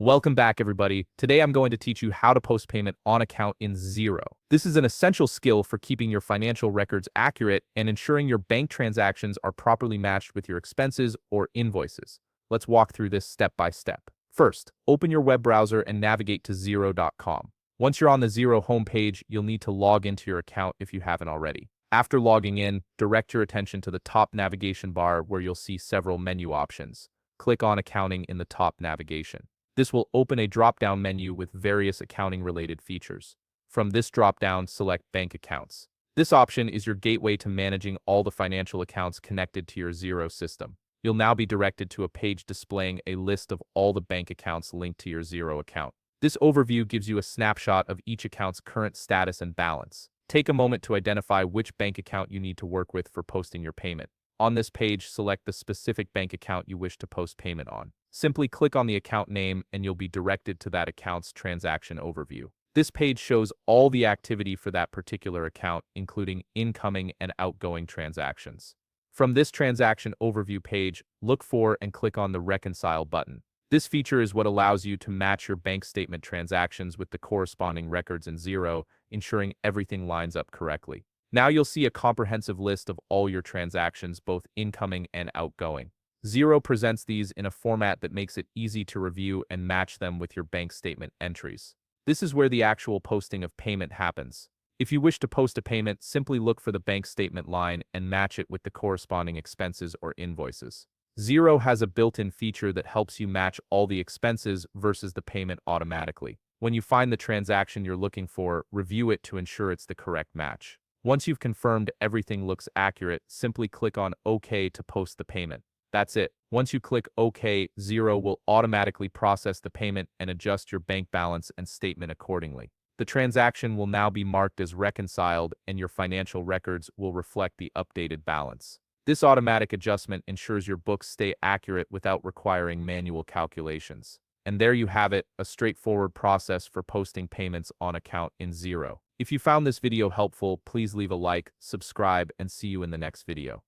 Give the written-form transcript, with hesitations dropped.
Welcome back, everybody. Today I'm going to teach you how to post payment on account in Xero. This is an essential skill for keeping your financial records accurate and ensuring your bank transactions are properly matched with your expenses or invoices. Let's walk through this step by step. First, open your web browser and navigate to Xero.com. Once you're on the Xero homepage, you'll need to log into your account if you haven't already. After logging in, direct your attention to the top navigation bar where you'll see several menu options. Click on Accounting in the top navigation. This will open a drop-down menu with various accounting-related features. From this drop-down, select Bank Accounts. This option is your gateway to managing all the financial accounts connected to your Xero system. You'll now be directed to a page displaying a list of all the bank accounts linked to your Xero account. This overview gives you a snapshot of each account's current status and balance. Take a moment to identify which bank account you need to work with for posting your payment. On this page, select the specific bank account you wish to post payment on. Simply click on the account name and you'll be directed to that account's transaction overview. This page shows all the activity for that particular account, including incoming and outgoing transactions. From this transaction overview page, look for and click on the Reconcile button. This feature is what allows you to match your bank statement transactions with the corresponding records in Xero, ensuring everything lines up correctly. Now you'll see a comprehensive list of all your transactions, both incoming and outgoing. Xero presents these in a format that makes it easy to review and match them with your bank statement entries. This is where the actual posting of payment happens. If you wish to post a payment, simply look for the bank statement line and match it with the corresponding expenses or invoices. Xero has a built-in feature that helps you match all the expenses versus the payment automatically. When you find the transaction you're looking for, review it to ensure it's the correct match. Once you've confirmed everything looks accurate, simply click on OK to post the payment. That's it. Once you click OK, Xero will automatically process the payment and adjust your bank balance and statement accordingly. The transaction will now be marked as reconciled and your financial records will reflect the updated balance. This automatic adjustment ensures your books stay accurate without requiring manual calculations. And there you have it, a straightforward process for posting payments on account in Xero. If you found this video helpful, please leave a like, subscribe, and see you in the next video.